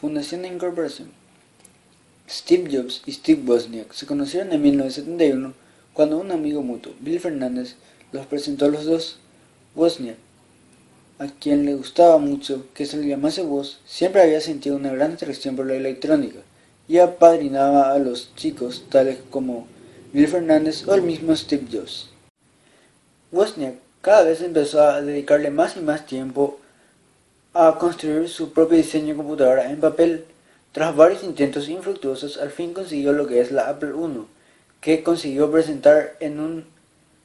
Fundación e incorporación. Steve Jobs y Steve Wozniak se conocieron en 1971 cuando un amigo mutuo, Bill Fernández, los presentó a los dos. Wozniak, a quien le gustaba mucho que se le llamase Woz, siempre había sentido una gran atracción por la electrónica y apadrinaba a los chicos tales como Bill Fernández o el mismo Steve Jobs. Wozniak cada vez empezó a dedicarle más y más tiempo a construir su propio diseño de computadora en papel. Tras varios intentos infructuosos, al fin consiguió lo que es la Apple I, que consiguió presentar en un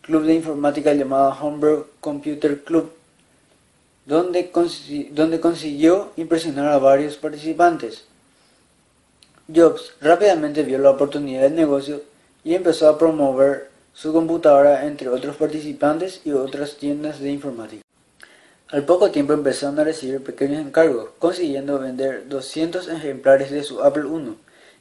club de informática llamado Homebrew Computer Club, donde consiguió impresionar a varios participantes. Jobs rápidamente vio la oportunidad de negocio y empezó a promover su computadora entre otros participantes y otras tiendas de informática. Al poco tiempo empezaron a recibir pequeños encargos, consiguiendo vender 200 ejemplares de su Apple I,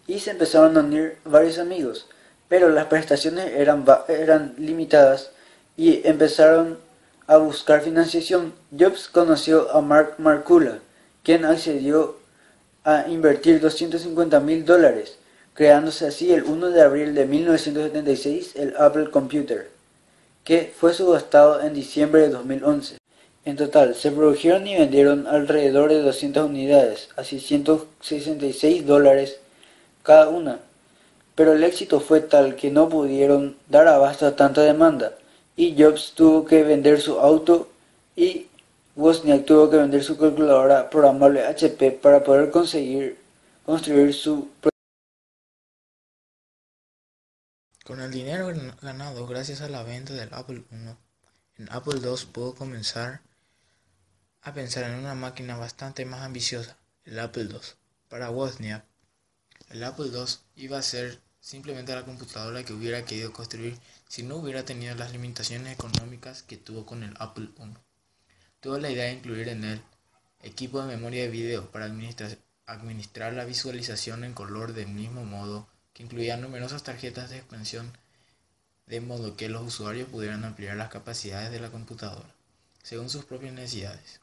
y se empezaron a unir varios amigos, pero las prestaciones eran limitadas y empezaron a buscar financiación. Jobs conoció a Mark Markula, quien accedió a invertir $250,000, creándose así el 1 de abril de 1976 el Apple Computer, que fue subastado en diciembre de 2011. En total, se produjeron y vendieron alrededor de 200 unidades, a $666 cada una, pero el éxito fue tal que no pudieron dar abasto a tanta demanda, y Jobs tuvo que vender su auto y Wozniak tuvo que vender su calculadora programable HP para poder construir su proyecto. Con el dinero ganado gracias a la venta del Apple I, en Apple II pudo comenzar a pensar en una máquina bastante más ambiciosa, el Apple II. Para Wozniak, el Apple II iba a ser simplemente la computadora que hubiera querido construir si no hubiera tenido las limitaciones económicas que tuvo con el Apple I. Tuvo la idea de incluir en él equipo de memoria de video para administrar la visualización en color del mismo modo que incluía numerosas tarjetas de expansión, de modo que los usuarios pudieran ampliar las capacidades de la computadora, según sus propias necesidades.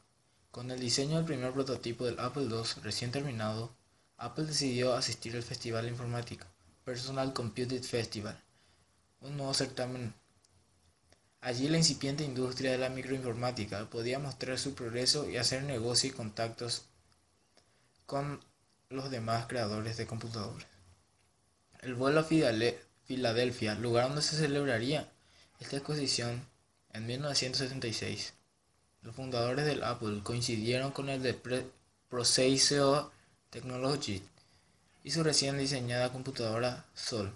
Con el diseño del primer prototipo del Apple II recién terminado, Apple decidió asistir al Festival de Informática, Personal Computing Festival, un nuevo certamen. Allí la incipiente industria de la microinformática podía mostrar su progreso y hacer negocio y contactos con los demás creadores de computadoras. El vuelo a Filadelfia, lugar donde se celebraría esta exposición en 1976. Los fundadores del Apple coincidieron con el de Processor Technology y su recién diseñada computadora Sol,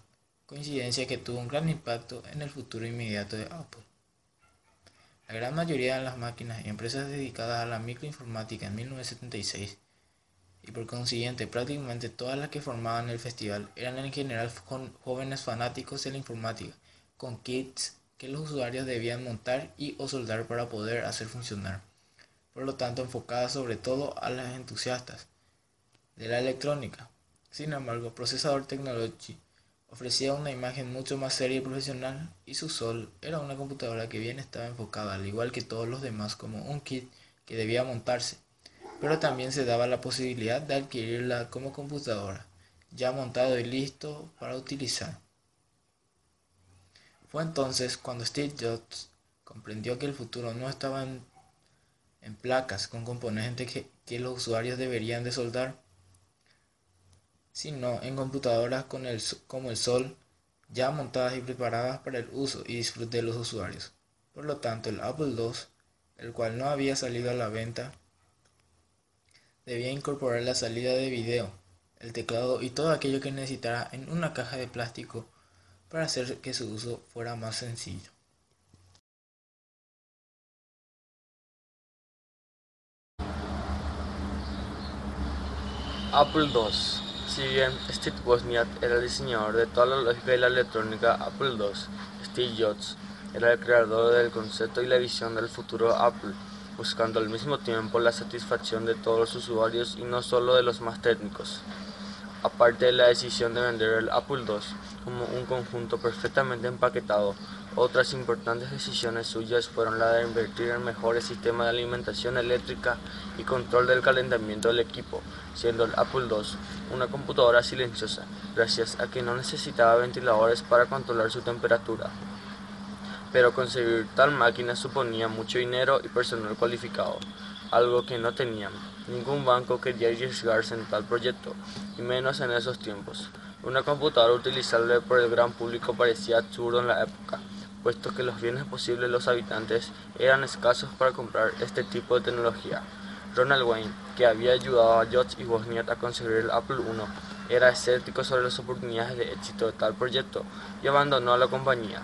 coincidencia que tuvo un gran impacto en el futuro inmediato de Apple. La gran mayoría de las máquinas y empresas dedicadas a la microinformática en 1976, y por consiguiente prácticamente todas las que formaban el festival, eran en general jóvenes fanáticos de la informática, con kits que los usuarios debían montar y o soldar para poder hacer funcionar, por lo tanto enfocadas sobre todo a los entusiastas de la electrónica. Sin embargo, Processor Technology ofrecía una imagen mucho más seria y profesional, y su Sol era una computadora que bien estaba enfocada, al igual que todos los demás, como un kit que debía montarse, pero también se daba la posibilidad de adquirirla como computadora, ya montado y listo para utilizar. Fue entonces cuando Steve Jobs comprendió que el futuro no estaba en placas con componentes que los usuarios deberían de soldar, sino en computadoras como el Sol, ya montadas y preparadas para el uso y disfrute de los usuarios. Por lo tanto, el Apple II, el cual no había salido a la venta, debía incorporar la salida de video, el teclado y todo aquello que necesitara en una caja de plástico para hacer que su uso fuera más sencillo. Apple II. Si bien Steve Wozniak era el diseñador de toda la lógica de la electrónica Apple II, Steve Jobs era el creador del concepto y la visión del futuro Apple, buscando al mismo tiempo la satisfacción de todos los usuarios y no solo de los más técnicos. Aparte de la decisión de vender el Apple II como un conjunto perfectamente empaquetado, Otras importantes decisiones suyas fueron la de invertir en mejores sistemas de alimentación eléctrica y control del calentamiento del equipo, siendo el Apple II una computadora silenciosa, gracias a que no necesitaba ventiladores para controlar su temperatura. Pero conseguir tal máquina suponía mucho dinero y personal cualificado, algo que no tenían. Ningún banco quería arriesgarse en tal proyecto, y menos en esos tiempos. Una computadora utilizable por el gran público parecía absurdo en la época, puesto que los bienes posibles de los habitantes eran escasos para comprar este tipo de tecnología. Ronald Wayne, que había ayudado a Jobs y Wozniak a conseguir el Apple I, era escéptico sobre las oportunidades de éxito de tal proyecto y abandonó la compañía.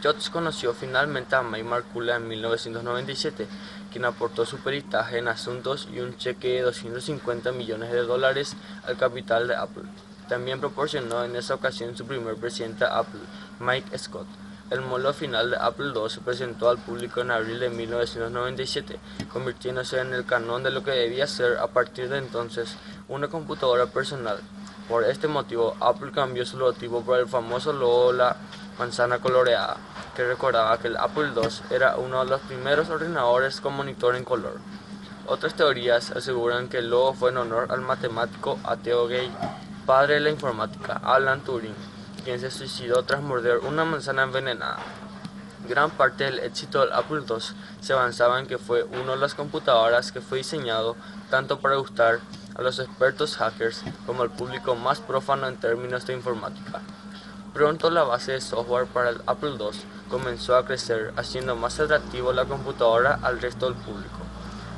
Jobs conoció finalmente a Mike Markkula en 1997, quien aportó su peritaje en asuntos y un cheque de $250 millones al capital de Apple. También proporcionó en esa ocasión su primer presidente de Apple, Mike Scott. El modelo final de Apple II se presentó al público en abril de 1997, convirtiéndose en el canon de lo que debía ser a partir de entonces una computadora personal. Por este motivo, Apple cambió su logotipo por el famoso logo de la manzana coloreada, que recordaba que el Apple II era uno de los primeros ordenadores con monitor en color. Otras teorías aseguran que el logo fue en honor al matemático ateo gay, padre de la informática, Alan Turing, quien se suicidó tras morder una manzana envenenada. Gran parte del éxito del Apple II se avanzaba en que fue una de las computadoras que fue diseñado tanto para gustar a los expertos hackers como al público más profano en términos de informática. Pronto la base de software para el Apple II comenzó a crecer, haciendo más atractivo la computadora al resto del público,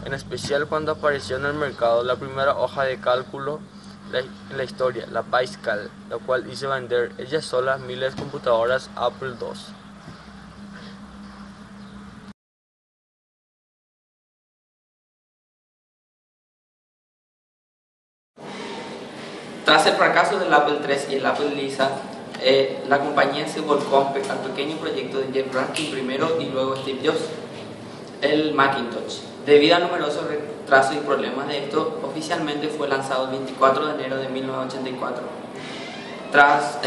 en especial cuando apareció en el mercado la primera hoja de cálculo en la historia, la Pascal, la cual hizo vender ella sola miles de computadoras Apple II. Tras el fracaso del Apple III y el Apple Lisa, la compañía se volcó al pequeño proyecto de Jeff Rankin primero y luego Steve Jobs, el Macintosh. Debido a numerosos retrasos y problemas de esto, oficialmente fue lanzado el 24 de enero de 1984. Tras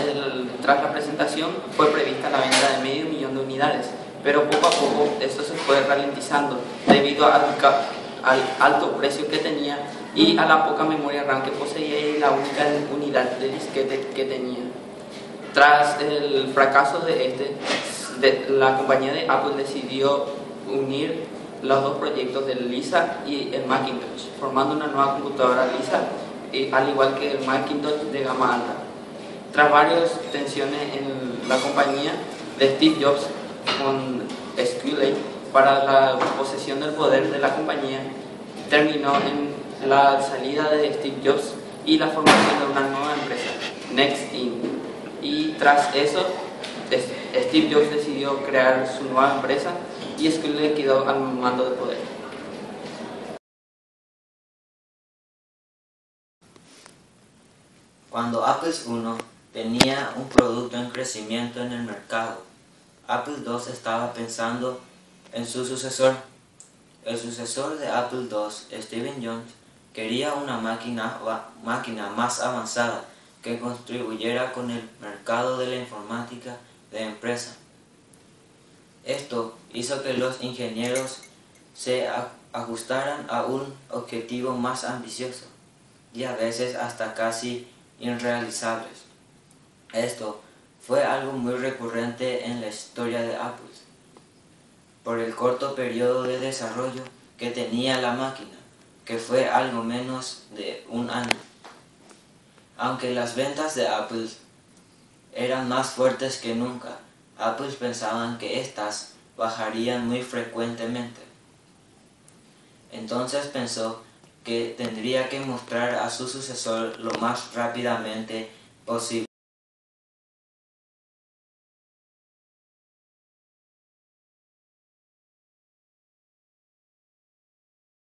la presentación fue prevista la venta de 500.000 de unidades, pero poco a poco esto se fue ralentizando debido al alto precio que tenía y a la poca memoria RAM que poseía y la única unidad de disquete que tenía. Tras el fracaso la compañía de Apple decidió unir los dos proyectos del Lisa y el Macintosh, formando una nueva computadora Lisa, al igual que el Macintosh de gama alta. Tras varias tensiones en la compañía de Steve Jobs con Sculley para la posesión del poder de la compañía, terminó en la salida de Steve Jobs y la formación de una nueva empresa, Next Inc. Y tras eso, Steve Jobs decidió crear su nueva empresa y Sculley quedó al mando de poder. Cuando Apple I tenía un producto en crecimiento en el mercado, Apple II estaba pensando en su sucesor. El sucesor de Apple II, Steve Jobs, quería una máquina más avanzada que contribuyera con el mercado de la informática de empresa. Esto hizo que los ingenieros se ajustaran a un objetivo más ambicioso y a veces hasta casi irrealizables. Esto fue algo muy recurrente en la historia de Apple, por el corto periodo de desarrollo que tenía la máquina, que fue algo menos de un año. Aunque las ventas de Apple eran más fuertes que nunca, Apple pensaban que éstas bajarían muy frecuentemente. Entonces pensó que tendría que mostrar a su sucesor lo más rápidamente posible